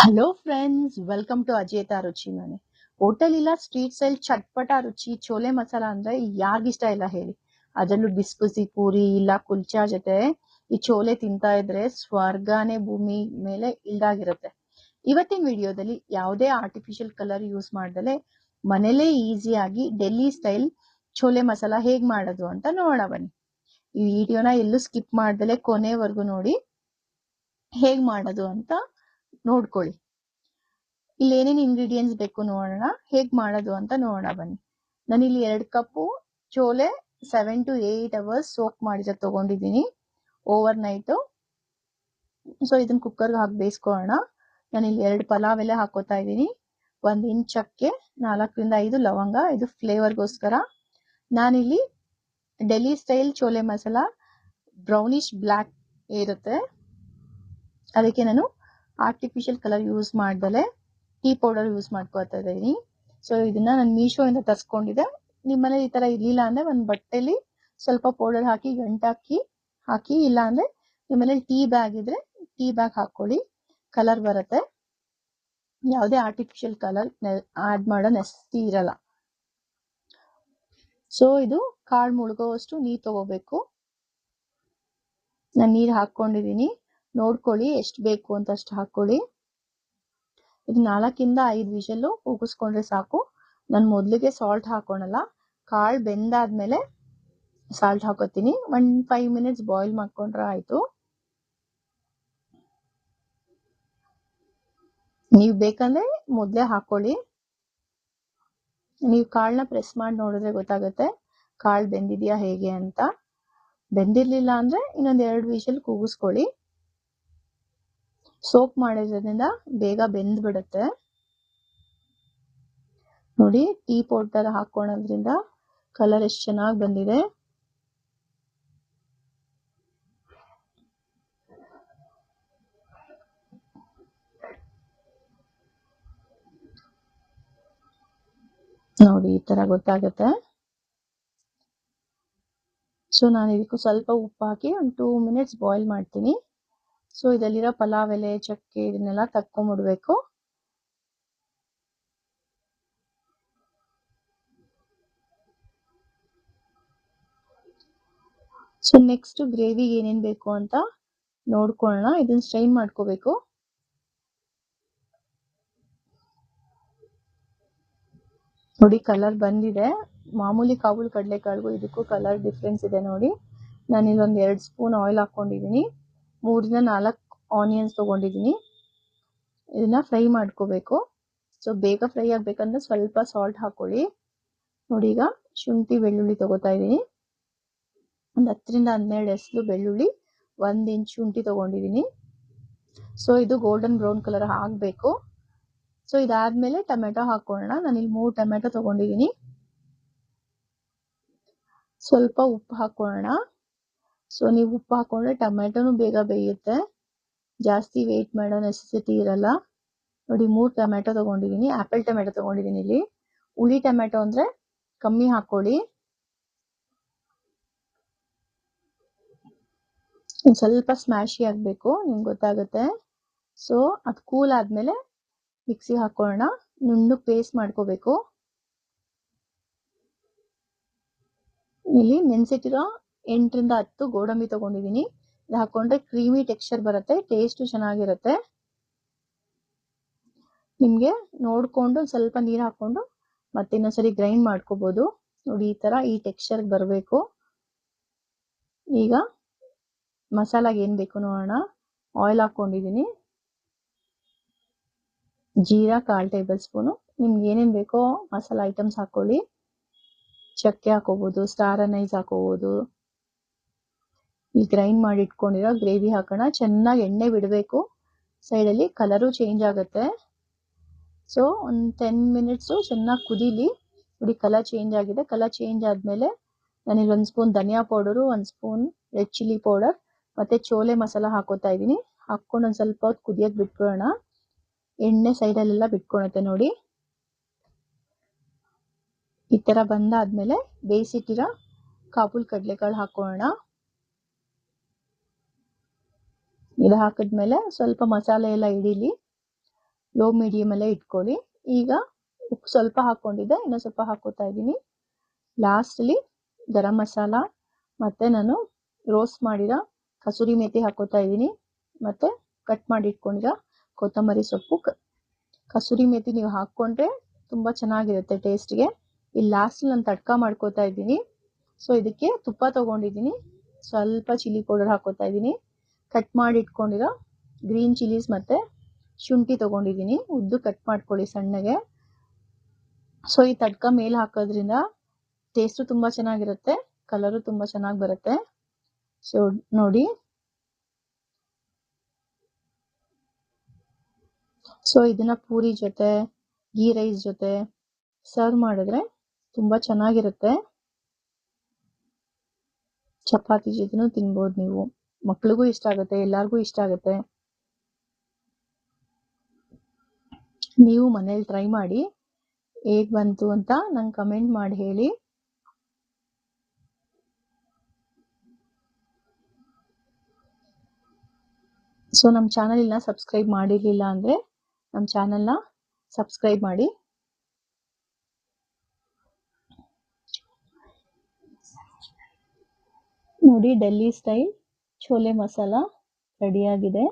Hello friends, welcome to ಅಜೇತಾ ರುಚಿ ಮನೆ. Hotel ಇಲ್ಲ ಸ್ಟ್ರೀಟ್ ಸ್ಟೈಲ್ ಚಟ್ಪಟ ರುಚಿ ಚೋಲೆ ಮಸಾಲ ಅಂದ್ರೆ ಯಾರಿಗಿಷ್ಟ ಇಲ್ಲ ಹೇಳಿ. ಅದರಲ್ಲೂ ಬಿಸಿ ಬಿಸಿ ಪೂರಿ ಇಲ್ಲ ಕುಲ್ಚಾ ಜೊತೆ ಈ ಚೋಲೆ ತಿಂತಾ ಇದ್ರೆ ಸ್ವರ್ಗಾನೇ ಭೂಮಿ ಮೇಲೆ ಇಲ್ದಾಗಿರುತ್ತೆ. ಇವತ್ತಿನ ವಿಡಿಯೋದಲ್ಲಿ ಯಾವುದೇ ಆರ್ಟಿಫಿಷಿಯಲ್ ಕಲರ್ ಯೂಸ್ ಮಾಡ್ದಲೆ ಮನೇಲೇ ಈಸಿಯಾಗಿ ಡೆಲ್ಲಿ ಸ್ಟೈಲ್ ಚೋಲೆ ಮಸಾಲ ಹೇಗ್ ಮಾಡೋದು ಅಂತ ನೋಡೋಣ ಬನ್ನಿ. ಈ ವಿಡಿಯೋನ ಎಲ್ಲೂ ಸ್ಕಿಪ್ ಮಾಡ್ದಲೆ ಕೊನೆವರೆಗೂ ನೋಡಿ ಹೇಗ್ ಮಾಡೋದು ಅಂತ ನೋಡ್ಕೊಳ್ಳಿ. ಇಲ್ಲಿ ಏನೇನು ಇಂಗ್ರೀಡಿಯೆಂಟ್ಸ್ ಬೇಕು ನೋಡೋಣ, ಹೇಗ್ ಮಾಡೋದು ಅಂತ ನೋಡೋಣ ಬನ್ನಿ. ನಾನಿಲ್ಲಿ 2 ಕಪ್ಪು ಚೋಲೆ 7 to 8 hours ಸೋಕ್ ಮಾಡಿದ ತಗೊಂಡಿದ್ದೀನಿ ಓವರ್ ನೈಟ್. ಸೊ ಇದನ್ನ ಕುಕ್ಕರ್ಗೆ ಹಾಕಿ ಬೇಯಿಸ್ಕೊಳ್ಳೋಣ. ನಾನಿಲ್ಲಿ 2 ಪಲಾವ್ ಎಲೆ ಹಾಕೋತಾ ಇದ್ದೀನಿ, 1 ಇಂಚ್ ಚಕ್ಕೆ, 4 ರಿಂದ 5 ಲವಂಗ, ಇದು ಫ್ಲೇವರ್ಗೋಸ್ಕರ. ನಾನಿಲ್ಲಿ Delhi style chole masala brownish black ಇರುತ್ತೆ, ಅದಕ್ಕೆ ನಾನು ಆರ್ಟಿಫಿಷಿಯಲ್ ಕಲರ್ ಯೂಸ್ ಮಾಡ್ದಲೆ ಟೀ ಪೌಡರ್ ಯೂಸ್ ಮಾಡ್ಕೋತಾ ಇದ್ದೀನಿ. ಸೊ ಇದನ್ನ ನಾನು ಮೀಶೋ ಇಂದ ತರಿಸ್ಕೊಂಡಿದ್ದೆ. ನಿಮ್ಮನೇಲಿ ಈ ತರ ಇರ್ಲಿಲ್ಲ ಅಂದ್ರೆ ಒಂದು ಬಟ್ಟೆಲಿ ಸ್ವಲ್ಪ ಪೌಡರ್ ಹಾಕಿ ಹಾಕಿ ಇಲ್ಲ ಅಂದ್ರೆ ನಿಮ್ಮನೇಲಿ ಟೀ ಬ್ಯಾಗ್ ಇದ್ರೆ ಟೀ ಬ್ಯಾಗ್ ಹಾಕೊಳ್ಳಿ, ಕಲರ್ ಬರುತ್ತೆ. ಯಾವುದೇ ಆರ್ಟಿಫಿಷಿಯಲ್ ಕಲರ್ ಆಡ್ ಮಾಡೋ ನೆಸೆಸಿಟಿ ಇರಲ್ಲ. ಸೊ ಇದು ಕಾಳು ಮುಳುಗೋವಷ್ಟು ನೀರು ತಗೋಬೇಕು. ನಾನು ನೀರು ಹಾಕೊಂಡಿದ್ದೀನಿ, ನೋಡ್ಕೊಳ್ಳಿ ಎಷ್ಟು ಬೇಕು ಅಂತ ಅಷ್ಟು ಹಾಕೊಳ್ಳಿ. ಇದು 4 ರಿಂದ 5 ವಿಷಲ್ಲು ಕೂಗಿಸ್ಕೊಂಡ್ರೆ ಸಾಕು. ನಾನು ಮೊದಲಿಗೆ ಸಾಲ್ಟ್ ಹಾಕೋಣಲ್ಲ, ಕಾಳು ಬೆಂದಾದ್ಮೇಲೆ ಸಾಲ್ಟ್ ಹಾಕೋತೀನಿ. 5 minutes ಬಾಯ್ಲ್ ಮಾಡ್ಕೊಂಡ್ರೆ ಆಯ್ತು. ನೀವು ಬೇಕಂದ್ರೆ ಮೊದಲೇ ಹಾಕೊಳ್ಳಿ. ನೀವು ಕಾಳನ್ನ ಪ್ರೆಸ್ ಮಾಡಿ ನೋಡಿದ್ರೆ ಗೊತ್ತಾಗುತ್ತೆ ಕಾಳು ಬೆಂದಿದ್ಯಾ ಹೇಗೆ ಅಂತ. ಬೆಂದಿರ್ಲಿಲ್ಲ ಅಂದ್ರೆ ಇನ್ನೊಂದ್ 2 ವಿಷಲ್ ಕೂಗಿಸ್ಕೊಳ್ಳಿ. ಸೋಪ್ ಮಾಡೋದ್ರಿಂದ ಬೇಗ ಬೆಂದ್ ಬಿಡುತ್ತೆ. ನೋಡಿ, ಟೀ ಪೌಡರ್ ಹಾಕೋಣದ್ರಿಂದ ಕಲರ್ ಎಷ್ಟು ಚೆನ್ನಾಗಿ ಬಂದಿದೆ. ನೋಡಿ, ಈ ತರ ಗೊತ್ತಾಗುತ್ತೆ. ಸೊ ನಾನು ಇದಕ್ಕೂ ಸ್ವಲ್ಪ ಉಪ್ಪು ಹಾಕಿ ಒಂದು 2 minutes ಬಾಯ್ಲ್ ಮಾಡ್ತೀನಿ. ಸೊ ಇದರಲ್ಲಿರೋ ಪಲಾವ್ ಎಲೆ, ಚಕ್ಕೆ ಇದನ್ನೆಲ್ಲ ತಕ್ಕೊಂಡ್ಬಿಡ್ಬೇಕು. ಸೊ ನೆಕ್ಸ್ಟ್ ಗ್ರೇವಿಗೆ ಏನೇನ್ ಬೇಕು ಅಂತ ನೋಡ್ಕೊಳ್ಳೋಣ. ಇದನ್ನ ಸ್ಟ್ರೈನ್ ಮಾಡ್ಕೋಬೇಕು. ನೋಡಿ, ಕಲರ್ ಬಂದಿದೆ. ಮಾಮೂಲಿ ಕಾಬೂಲ್ ಕಡಲೆಕಾಳಿಗೂ ಇದಕ್ಕೂ ಕಲರ್ ಡಿಫ್ರೆನ್ಸ್ ಇದೆ ನೋಡಿ. ನಾನಿಲ್ಲಿ ಒಂದು 2 ಸ್ಪೂನ್ ಆಯಿಲ್ ಹಾಕೊಂಡಿದ್ದೀನಿ, 3 ರಿಂದ 4 ಆನಿಯನ್ಸ್ ತಗೊಂಡಿದ್ದೀನಿ. ಇದನ್ನ ಫ್ರೈ ಮಾಡ್ಕೋಬೇಕು. ಸೊ ಬೇಗ ಫ್ರೈ ಆಗ್ಬೇಕಂದ್ರೆ ಸ್ವಲ್ಪ ಸಾಲ್ಟ್ ಹಾಕೊಳ್ಳಿ. ನೋಡಿ, ಈಗ ಶುಂಠಿ ಬೆಳ್ಳುಳ್ಳಿ ತಗೋತಾ ಇದ್ದೀನಿ, ಒಂದು 10 ರಿಂದ 12 ಎಸಳು ಬೆಳ್ಳುಳ್ಳಿ, 1 ಇಂಚ್ ಶುಂಠಿ ತಗೊಂಡಿದ್ದೀನಿ. ಸೊ ಇದು ಗೋಲ್ಡನ್ ಬ್ರೌನ್ ಕಲರ್ ಆಗ್ಬೇಕು. ಸೊ ಇದಾದ್ಮೇಲೆ ಟೊಮೆಟೊ ಹಾಕೋಣ. ನಾನಿಲ್ಲಿ 3 ಟೊಮೆಟೊ ತಗೊಂಡಿದ್ದೀನಿ. ಸ್ವಲ್ಪ ಉಪ್ಪು ಹಾಕೋಣ. ಸೊ ನೀವು ಉಪ್ಪು ಹಾಕೊಂಡ್ರೆ ಟೊಮೆಟೊನು ಬೇಗ ಬೇಯುತ್ತೆ, ಜಾಸ್ತಿ ವೇಟ್ ಮಾಡೋ ನೆಸೆಸಿಟಿ ಇರಲ್ಲ. ನೋಡಿ, 3 ಟೊಮೆಟೊ ತಗೊಂಡಿದ್ದೀನಿ, ಆಪಲ್ ಟೊಮೆಟೊ ತಗೊಂಡಿದ್ದೀನಿ. ಇಲ್ಲಿ ಹುಳಿ ಟೊಮೆಟೊ ಅಂದ್ರೆ ಕಮ್ಮಿ ಹಾಕೊಳ್ಳಿ. ಸ್ವಲ್ಪ ಸ್ಮ್ಯಾಶಿ ಆಗ್ಬೇಕು, ನಿಮ್ಗೆ ಗೊತ್ತಾಗುತ್ತೆ. ಸೊ ಅದು ಕೂಲ್ ಆದ್ಮೇಲೆ ಮಿಕ್ಸಿ ಹಾಕೋಣ. ನುಣ್ಣು ಪೇಸ್ಟ್ ಮಾಡ್ಕೋಬೇಕು. ಇಲ್ಲಿ ನೆನ್ಸಿಟ್ಟಿರೋ 8 ರಿಂದ 10 ಗೋಡಂಬಿ ತಗೊಂಡಿದ್ದೀನಿ. ಇದು ಹಾಕೊಂಡ್ರೆ ಕ್ರೀಮಿ ಟೆಕ್ಸ್ಚರ್ ಬರುತ್ತೆ, ಟೇಸ್ಟ್ ಚೆನ್ನಾಗಿರುತ್ತೆ. ನಿಮ್ಗೆ ನೋಡ್ಕೊಂಡು ಸ್ವಲ್ಪ ನೀರು ಹಾಕೊಂಡು ಮತ್ತೆ ಇನ್ನೊಂದ್ಸರಿ ಗ್ರೈಂಡ್ ಮಾಡ್ಕೋಬಹುದು. ನೋಡಿ, ಈ ತರ ಈ ಟೆಕ್ಸ್ಚರ್ ಬರಬೇಕು. ಈಗ ಮಸಾಲಾಗೆ ಏನ್ ಬೇಕು ನೋಡೋಣ. ಆಯಿಲ್ ಹಾಕೊಂಡಿದ್ದೀನಿ, ಜೀರಾ 1/4 ಟೇಬಲ್ ಸ್ಪೂನು. ನಿಮ್ಗೆ ಏನೇನ್ ಬೇಕೋ ಮಸಾಲಾ ಐಟಮ್ಸ್ ಹಾಕೊಳ್ಳಿ. ಚಕ್ಕೆ ಹಾಕೋಬಹುದು, ಸ್ಟಾರ್ ಅನೈಸ್ ಹಾಕೋಬಹುದು. ಈ ಗ್ರೈಂಡ್ ಮಾಡಿ ಇಟ್ಕೊಂಡಿರೋ ಗ್ರೇವಿ ಹಾಕೋಣ. ಚೆನ್ನಾಗಿ ಎಣ್ಣೆ ಬಿಡಬೇಕು, ಸೈಡಲ್ಲಿ ಕಲರು ಚೇಂಜ್ ಆಗುತ್ತೆ. ಸೊ ಒಂದು 10 minutes ಚೆನ್ನಾಗಿ ಕುದೀಲಿ. ನೋಡಿ, ಕಲರ್ ಚೇಂಜ್ ಆಗಿದೆ. ಕಲರ್ ಚೇಂಜ್ ಆದ್ಮೇಲೆ ನಾನಿಲ್ಲಿ 1 ಸ್ಪೂನ್ ಧನಿಯಾ powder, 1 spoon red chilli powder ಮತ್ತೆ ಚೋಲೆ ಮಸಾಲ ಹಾಕೋತಾ ಇದ್ದೀನಿ. ಹಾಕೊಂಡು ಒಂದ್ ಸ್ವಲ್ಪ ಹೊತ್ತು ಕುದಿಯಕ್ ಬಿಟ್ಕೊಳ್ಳೋಣ. ಎಣ್ಣೆ ಸೈಡಲ್ಲೆಲ್ಲ ಬಿಟ್ಕೊಳತ್ತೆ ನೋಡಿ. ಈ ತರ ಬಂದಾದ್ಮೇಲೆ ಬೇಯಿಸಿಟ್ಟಿರೋ ಕಾಬೂಲ್ ಕಡಲೆಕಾಳು ಹಾಕೋಣ. ಇದು ಹಾಕಿದ್ಮೇಲೆ ಸ್ವಲ್ಪ ಮಸಾಲೆ ಎಲ್ಲ ಹಿಡೀಲಿ. ಲೋ ಮೀಡಿಯಮಲ್ಲೇ ಇಟ್ಕೊಳ್ಳಿ. ಈಗ ಉಪ್ಪು ಸ್ವಲ್ಪ ಹಾಕ್ಕೊಂಡಿದ್ದೆ, ಇನ್ನೂ ಸ್ವಲ್ಪ ಹಾಕೋತಾ ಇದ್ದೀನಿ. ಲಾಸ್ಟಲ್ಲಿ ಗರಂ ಮಸಾಲ ಮತ್ತು ನಾನು ರೋಸ್ಟ್ ಮಾಡಿರೋ ಕಸೂರಿ ಮೇಥಿ ಹಾಕೋತಾ ಇದ್ದೀನಿ. ಮತ್ತು ಕಟ್ ಮಾಡಿ ಇಟ್ಕೊಂಡಿರೋ ಕೊತ್ತಂಬರಿ ಸೊಪ್ಪು. ಕಸೂರಿ ಮೇಥಿ ನೀವು ಹಾಕ್ಕೊಂಡ್ರೆ ತುಂಬ ಚೆನ್ನಾಗಿರುತ್ತೆ ಟೇಸ್ಟ್ಗೆ. ಇಲ್ಲಿ ಲಾಸ್ಟಲ್ಲಿ ನಾನು ತಡ್ಕ ಮಾಡ್ಕೋತಾ ಇದ್ದೀನಿ. ಸೊ ಇದಕ್ಕೆ ತುಪ್ಪ ತೊಗೊಂಡಿದ್ದೀನಿ, ಸ್ವಲ್ಪ ಚಿಲ್ಲಿ ಪೌಡರ್ ಹಾಕೋತಾ ಇದ್ದೀನಿ. ಕಟ್ ಮಾಡಿ ಇಟ್ಕೊಂಡಿರೋ ಗ್ರೀನ್ ಚಿಲ್ಲೀಸ್ ಮತ್ತು ಶುಂಠಿ ತೊಗೊಂಡಿದ್ದೀನಿ, ಉದ್ದು ಕಟ್ ಮಾಡ್ಕೊಳ್ಳಿ ಸಣ್ಣಗೆ. ಸೊ ಈ ತಡ್ಕ ಮೇಲೆ ಹಾಕೋದ್ರಿಂದ ಟೇಸ್ಟು ತುಂಬ ಚೆನ್ನಾಗಿರುತ್ತೆ, ಕಲರು ತುಂಬ ಚೆನ್ನಾಗಿ ಬರುತ್ತೆ. ಸೊ ನೋಡಿ, ಸೊ ಇದನ್ನ ಪೂರಿ ಜೊತೆ, ಗೀ ರೈಸ್ ಜೊತೆ ಸರ್ವ್ ಮಾಡಿದ್ರೆ ತುಂಬ ಚೆನ್ನಾಗಿರುತ್ತೆ. ಚಪಾತಿ ಜೊತೆನೂ ತಿನ್ಬೋದು ನೀವು, ಮಕ್ಳಿಗೂ ಇಷ್ಟ ಆಗುತ್ತೆ, ಎಲ್ಲರಿಗೂ ಇಷ್ಟ ಆಗುತ್ತೆ. ನೀವು ಮನೇಲಿ ಟ್ರೈ ಮಾಡಿ, ಹೇಗೆ ಬಂತು ಅಂತ ನಂಗೆ ಕಮೆಂಟ್ ಮಾಡಿ ಹೇಳಿ. ಸೊ ನಮ್ಮ ಚಾನಲ್ನ ಸಬ್ಸ್ಕ್ರೈಬ್ ಮಾಡಿರಲಿಲ್ಲ ಅಂದರೆ ನಮ್ಮ ಚಾನಲ್ನ ಸಬ್ಸ್ಕ್ರೈಬ್ ಮಾಡಿ. ನೋಡಿ, ಡೆಲ್ಲಿ ಸ್ಟೈಲ್ ಚೋಲೆ ಮಸಾಲ ರೆಡಿಯಾಗಿದೆ.